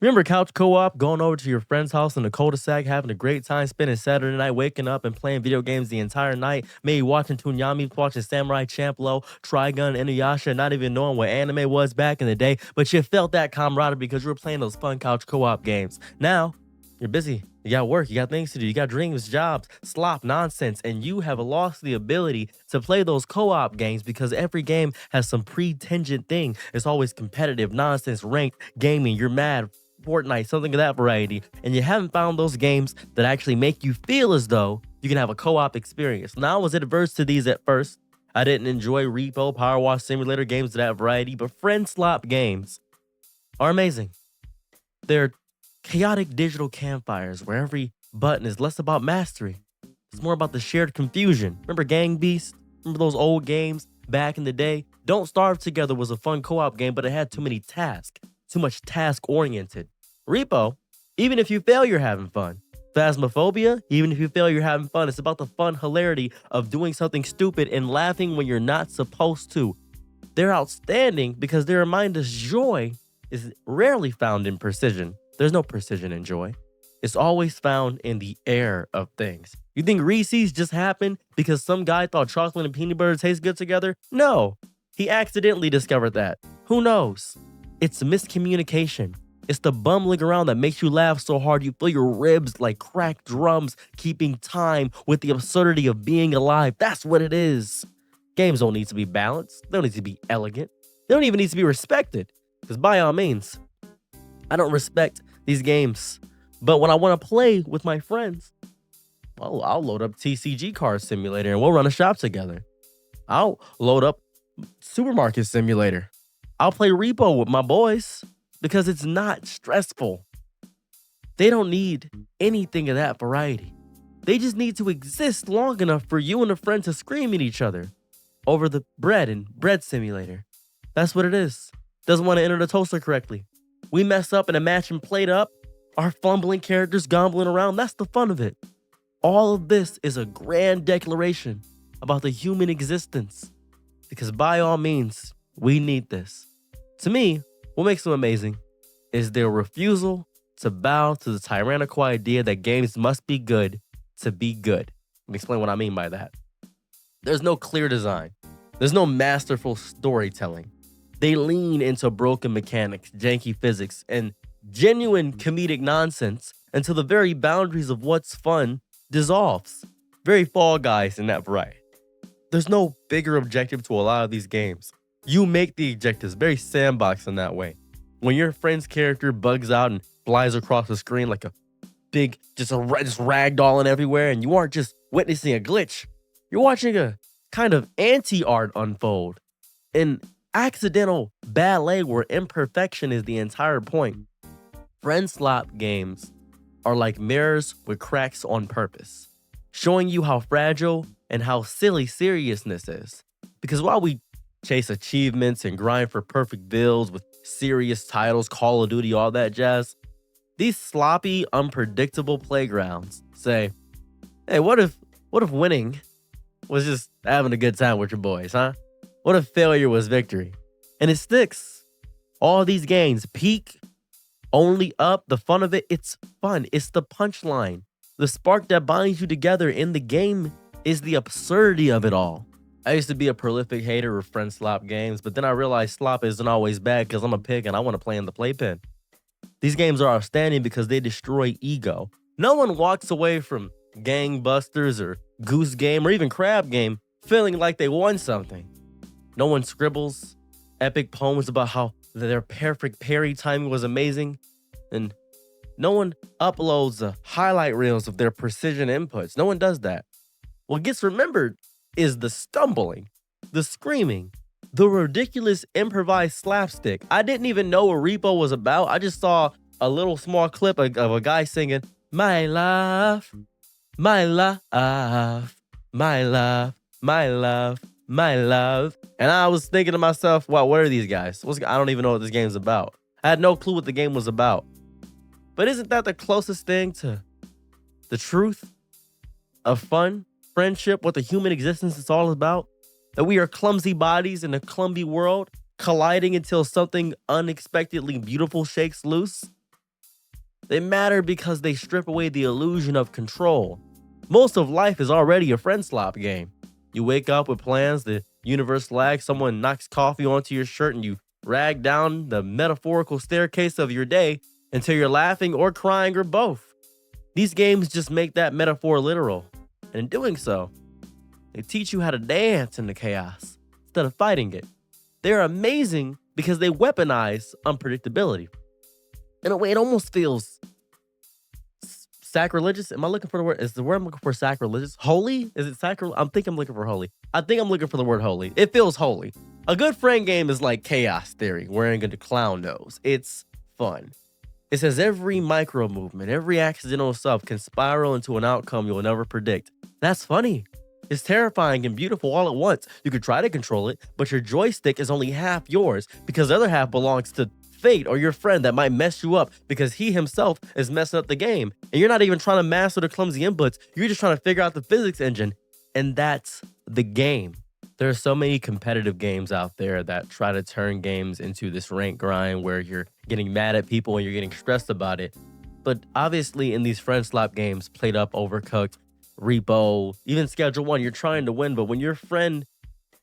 Remember couch co-op, going over to your friend's house in the cul-de-sac, having a great time, spending Saturday night, waking up and playing video games the entire night, maybe watching Toonami, watching Samurai Champloo, Trigun, Inuyasha, not even knowing what anime was back in the day, but you felt that camaraderie because you were playing those fun couch co-op games. Now, you're busy. You got work, you got things to do, you got dreams, jobs, slop, nonsense, and you have lost the ability to play those co-op games because every game has some pre-tingent thing. It's always competitive, nonsense, ranked, gaming, you're mad, Fortnite, something of that variety, and you haven't found those games that actually make you feel as though you can have a co-op experience. Now, I was adverse to these at first. I didn't enjoy Repo, Power Wash Simulator, games of that variety, but Friendslop games are amazing. They're chaotic digital campfires where every button is less about mastery. It's more about the shared confusion. Remember Gang Beast? Remember those old games back in the day? Don't Starve Together was a fun co-op game, but it had too many tasks. Too much task-oriented. Repo, even if you fail, you're having fun. Phasmophobia, even if you fail, you're having fun. It's about the fun hilarity of doing something stupid and laughing when you're not supposed to. They're outstanding because they remind us joy is rarely found in precision. There's no precision in joy. It's always found in the air of things. You think Reese's just happened because some guy thought chocolate and peanut butter taste good together? No, he accidentally discovered that. Who knows? It's miscommunication. It's the bumbling around that makes you laugh so hard you feel your ribs like cracked drums, keeping time with the absurdity of being alive. That's what it is. Games don't need to be balanced. They don't need to be elegant. They don't even need to be respected. Because by all means, I don't respect these games. But when I want to play with my friends, well, I'll load up TCG Card Simulator and we'll run a shop together. I'll load up Supermarket Simulator. I'll play Repo with my boys because it's not stressful. They don't need anything of that variety. They just need to exist long enough for you and a friend to scream at each other over the bread and bread simulator. That's what it is. Doesn't want to enter the toaster correctly. We mess up in a match and plate up. Our fumbling characters gobbling around. That's the fun of it. All of this is a grand declaration about the human existence. Because by all means, we need this. To me, what makes them amazing is their refusal to bow to the tyrannical idea that games must be good to be good. Let me explain what I mean by that. There's no clear design. There's no masterful storytelling. They lean into broken mechanics, janky physics, and genuine comedic nonsense until the very boundaries of what's fun dissolves. Very Fall Guys in that variety. There's no bigger objective to a lot of these games. You make the objectives, very sandbox in that way. When your friend's character bugs out and flies across the screen like a big, just ragdolling everywhere, and you aren't just witnessing a glitch. You're watching a kind of anti-art unfold. An accidental ballet where imperfection is the entire point. Friendslop games are like mirrors with cracks on purpose, showing you how fragile and how silly seriousness is. Because while we chase achievements and grind for perfect builds with serious titles, Call of Duty, all that jazz, these sloppy, unpredictable playgrounds say, hey, what if winning was just having a good time with your boys, huh? What if failure was victory? And it sticks. All these games, peak, only up, the fun of it, it's fun. It's the punchline. The spark that binds you together in the game is the absurdity of it all. I used to be a prolific hater of Friendslop games, but then I realized slop isn't always bad because I'm a pig and I want to play in the playpen. These games are outstanding because they destroy ego. No one walks away from Gangbusters or Goose Game or even Crab Game feeling like they won something. No one scribbles epic poems about how their perfect parry timing was amazing, and no one uploads the highlight reels of their precision inputs. No one does that. What gets remembered is the stumbling, the screaming, the ridiculous improvised slapstick. I didn't even know what Repo was about. I just saw a little small clip of a guy singing, my love, my love, my love, my love, my love. And I was thinking to myself, wow, what are these guys? I don't even know what this game's about. I had no clue what the game was about. But isn't that the closest thing to the truth of fun? Friendship, what the human existence is all about, that we are clumsy bodies in a clumsy world, colliding until something unexpectedly beautiful shakes loose. They matter because they strip away the illusion of control. Most of life is already a Friendslop game. You wake up with plans, the universe lags, someone knocks coffee onto your shirt, and you rag down the metaphorical staircase of your day until you're laughing or crying or both. These games just make that metaphor literal. And in doing so, they teach you how to dance in the chaos instead of fighting it. They're amazing because they weaponize unpredictability. In a way, it almost feels sacrilegious. Am I looking for the word? Is the word I'm looking for sacrilegious? Holy? Is it sacrilege? I think I'm looking for holy. I think I'm looking for the word holy. It feels holy. A good friend game is like Chaos Theory, wearing a clown nose. It's fun. It says every micro movement, every accidental sub can spiral into an outcome you'll never predict. That's funny. It's terrifying and beautiful all at once. You could try to control it, but your joystick is only half yours because the other half belongs to fate or your friend that might mess you up because he himself is messing up the game. And you're not even trying to master the clumsy inputs. You're just trying to figure out the physics engine. And that's the game. There are so many competitive games out there that try to turn games into this rank grind where you're getting mad at people and you're getting stressed about it. But obviously in these Friendslop games, Played Up, Overcooked, Repo, even Schedule 1, you're trying to win. But when your friend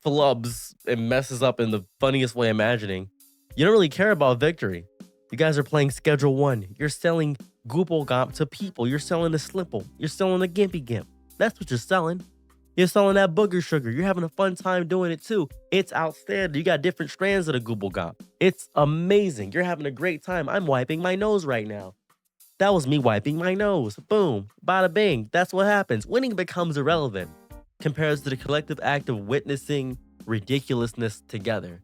flubs and messes up in the funniest way imagining, you don't really care about victory. You guys are playing Schedule 1. You're selling Gooplegomp to people. You're selling a Slipple. You're selling a Gimpy Gimp. That's what you're selling. You're selling that booger sugar. You're having a fun time doing it too. It's outstanding. You got different strands of the Gooplegomp. It's amazing. You're having a great time. I'm wiping my nose right now. That was me wiping my nose. Boom. Bada bing. That's what happens. Winning becomes irrelevant compared to the collective act of witnessing ridiculousness together.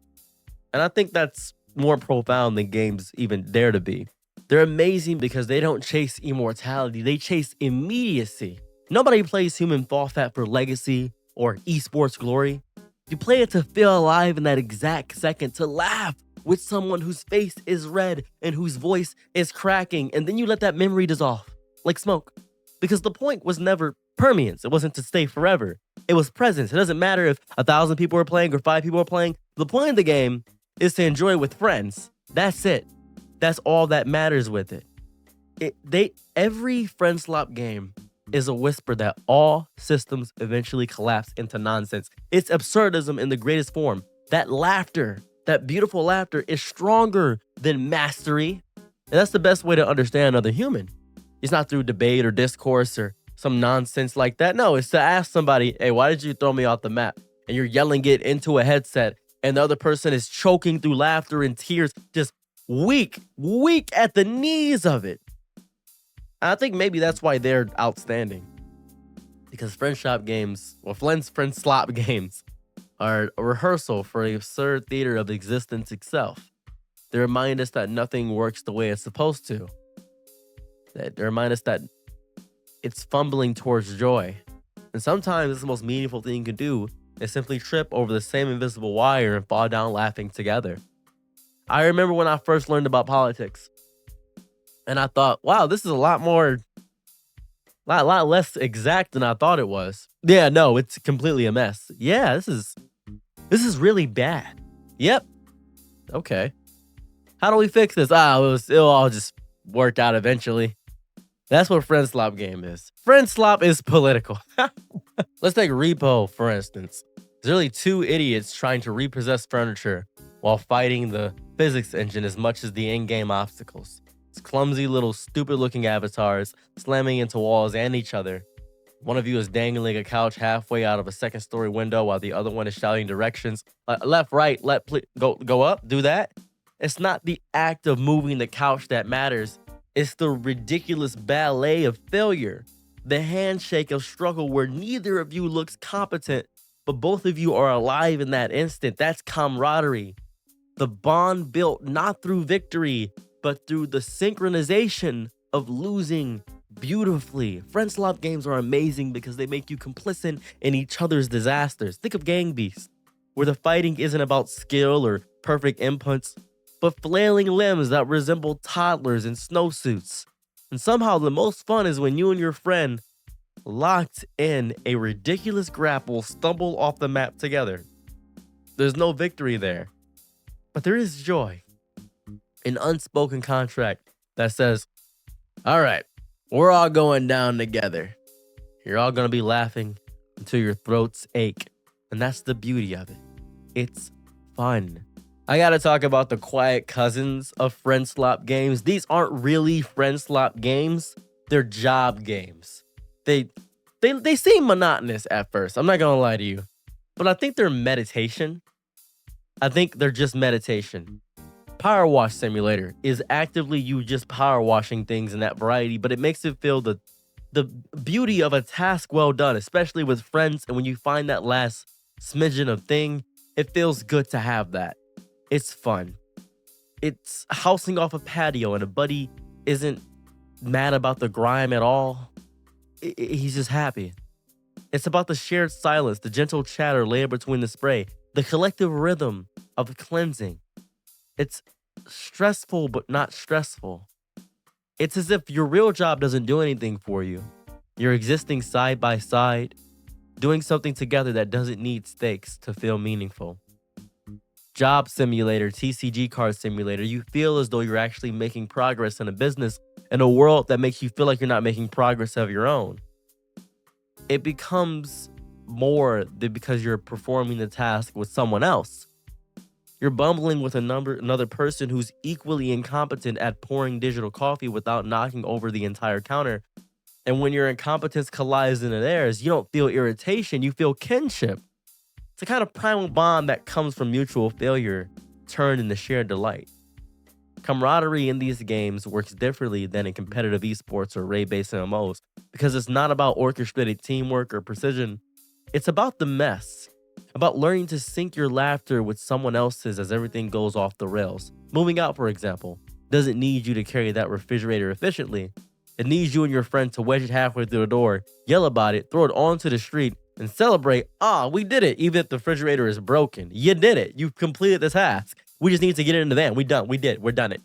And I think that's more profound than games even dare to be. They're amazing because they don't chase immortality. They chase immediacy. Nobody plays Human Fall Flat for legacy or esports glory. You play it to feel alive in that exact second, to laugh with someone whose face is red and whose voice is cracking, and then you let that memory dissolve like smoke. Because the point was never permanence. It wasn't to stay forever. It was presence. It doesn't matter if 1,000 people are playing or 5 people are playing. The point of the game is to enjoy with friends. That's it. That's all that matters with it. Every Friendslop game is a whisper that all systems eventually collapse into nonsense. It's absurdism in the greatest form. That laughter, that beautiful laughter, is stronger than mastery. And that's the best way to understand another human. It's not through debate or discourse or some nonsense like that. No, it's to ask somebody, hey, why did you throw me off the map? And you're yelling it into a headset, and the other person is choking through laughter and tears, just weak at the knees of it. I think maybe that's why they're outstanding. Because Friendslop games are a rehearsal for the absurd theater of existence itself. They remind us that nothing works the way it's supposed to. They remind us that it's fumbling towards joy. And sometimes it's the most meaningful thing you can do is simply trip over the same invisible wire and fall down laughing together. I remember when I first learned about politics. And I thought, wow, this is a lot less exact than I thought it was. Yeah, no, it's completely a mess. Yeah, this is really bad. Yep. Okay. How do we fix this? It'll all just work out eventually. That's what Friendslop game is. Friendslop is political. Let's take Repo, for instance. There's really 2 idiots trying to repossess furniture while fighting the physics engine as much as the in-game obstacles. It's clumsy little stupid-looking avatars slamming into walls and each other. One of you is dangling a couch halfway out of a second-story window while the other one is shouting directions. Left, right, go up, do that. It's not the act of moving the couch that matters. It's the ridiculous ballet of failure. The handshake of struggle where neither of you looks competent, but both of you are alive in that instant. That's camaraderie. The bond built not through victory, but through the synchronization of losing beautifully. Friendslop games are amazing because they make you complicit in each other's disasters. Think of Gang Beasts, where the fighting isn't about skill or perfect inputs, but flailing limbs that resemble toddlers in snowsuits. And somehow the most fun is when you and your friend, locked in a ridiculous grapple, stumble off the map together. There's no victory there, but there is joy. An unspoken contract that says, All right, we're all going down together. You're all gonna be laughing until your throats ache. And that's the beauty of it. It's fun. I gotta talk about the quiet cousins of Friendslop games. These aren't really Friendslop games. They're job games. They seem monotonous at first. I'm not gonna lie to you. But I think they're meditation. I think they're just meditation. Power Wash Simulator is actively you just power washing things in that variety, but it makes it feel the beauty of a task well done, especially with friends. And when you find that last smidgen of thing, it feels good to have that. It's fun. It's housing off a patio and a buddy isn't mad about the grime at all. He's just happy. It's about the shared silence, the gentle chatter layered between the spray, the collective rhythm of cleansing. It's stressful but not stressful. It's as if your real job doesn't do anything for you. You're existing side by side, doing something together that doesn't need stakes to feel meaningful. Job simulator, TCG card simulator, you feel as though you're actually making progress in a business in a world that makes you feel like you're not making progress of your own. It becomes more than because you're performing the task with someone else. You're bumbling with another person who's equally incompetent at pouring digital coffee without knocking over the entire counter. And when your incompetence collides into theirs, you don't feel irritation, you feel kinship. It's a kind of primal bond that comes from mutual failure turned into shared delight. Camaraderie in these games works differently than in competitive esports or raid-based MMOs because it's not about orchestrated teamwork or precision. It's about the mess. About learning to sync your laughter with someone else's as everything goes off the rails. Moving out, for example, doesn't need you to carry that refrigerator efficiently. It needs you and your friend to wedge it halfway through the door, yell about it, throw it onto the street, and celebrate, we did it, even if the refrigerator is broken. You did it. You've completed the task. We just need to get it in the van. We're done it.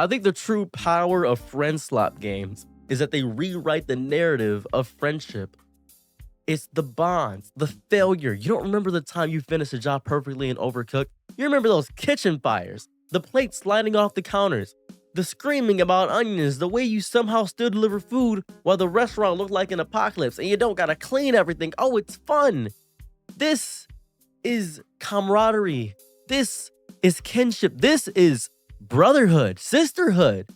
I think the true power of Friendslop games is that they rewrite the narrative of friendship. It's the bonds, the failure. You don't remember the time you finished a job perfectly and overcooked. You remember those kitchen fires, the plates sliding off the counters, the screaming about onions, the way you somehow still deliver food while the restaurant looked like an apocalypse and you don't gotta clean everything. Oh, it's fun. This is camaraderie. This is kinship. This is brotherhood, sisterhood,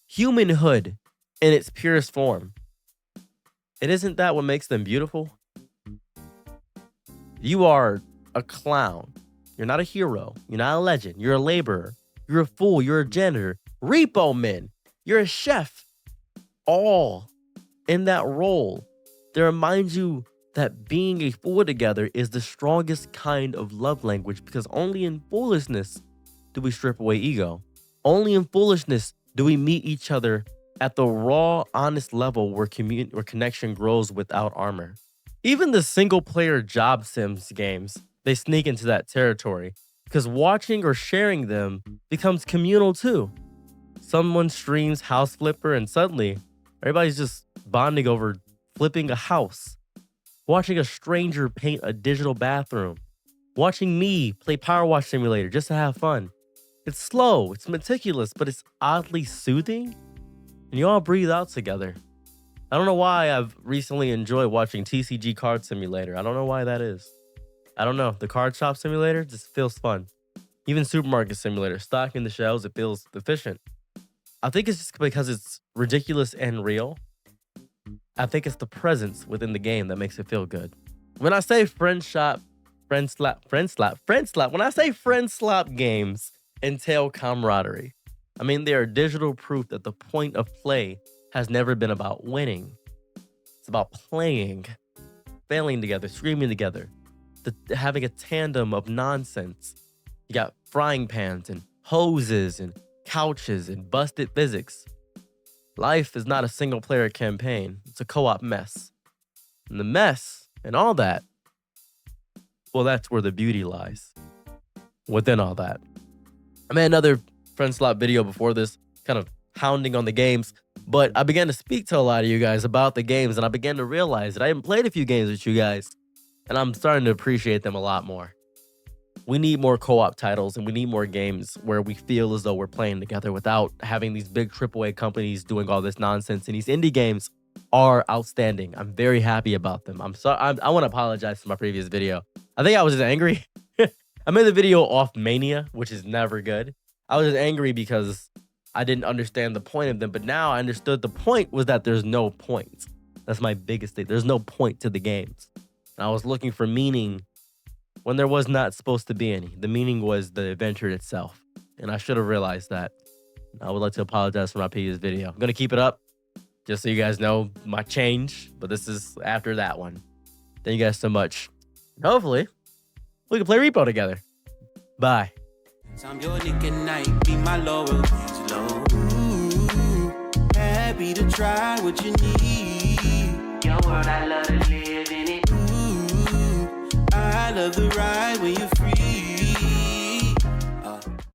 humanhood in its purest form. And isn't that what makes them beautiful? You are a clown. You're not a hero. You're not a legend. You're a laborer. You're a fool. You're a janitor. Repo man. You're a chef. All in that role. They remind you that being a fool together is the strongest kind of love language because only in foolishness do we strip away ego. Only in foolishness do we meet each other at the raw, honest level where connection grows without armor. Even the single-player job sims games, they sneak into that territory because watching or sharing them becomes communal too. Someone streams House Flipper and suddenly everybody's just bonding over flipping a house. Watching a stranger paint a digital bathroom. Watching me play Power Wash Simulator just to have fun. It's slow, it's meticulous, but it's oddly soothing. And you all breathe out together. I don't know why I've recently enjoyed watching TCG Card Simulator. I don't know why that is. I don't know. The Card Shop Simulator just feels fun. Even Supermarket Simulator, stocking the shelves, it feels efficient. I think it's just because it's ridiculous and real. I think it's the presence within the game that makes it feel good. When I say Friendslop, when I say Friendslop games entail camaraderie, I mean they are digital proof that the point of play has never been about winning. It's about playing, failing together, screaming together, having a tandem of nonsense. You got frying pans and hoses and couches and busted physics. Life is not a single player campaign. It's a co-op mess. And the mess and all that, well, that's where the beauty lies. Within all that. I made another Friendslop video before this, kind of hounding on the games, but I began to speak to a lot of you guys about the games, and I began to realize that I haven't played a few games with you guys, and I'm starting to appreciate them a lot more. We need more co-op titles, and we need more games where we feel as though we're playing together without having these big AAA companies doing all this nonsense. And these indie games are outstanding. I'm very happy about them. I'm sorry. I want to apologize for my previous video. I think I was just angry. I made the video off Mania, which is never good. I was just angry because I didn't understand the point of them, but now I understood the point was that there's no point. That's my biggest thing. There's no point to the games. And I was looking for meaning when there was not supposed to be any. The meaning was the adventure itself. And I should have realized that. I would like to apologize for my previous video. I'm going to keep it up just so you guys know my change. But this is after that one. Thank you guys so much. Hopefully, we can play Repo together. Bye. I'm your Nick and Night, be my Laurel, low. Happy to try what you need. Your world, I love to live in it. I love the ride when you're free.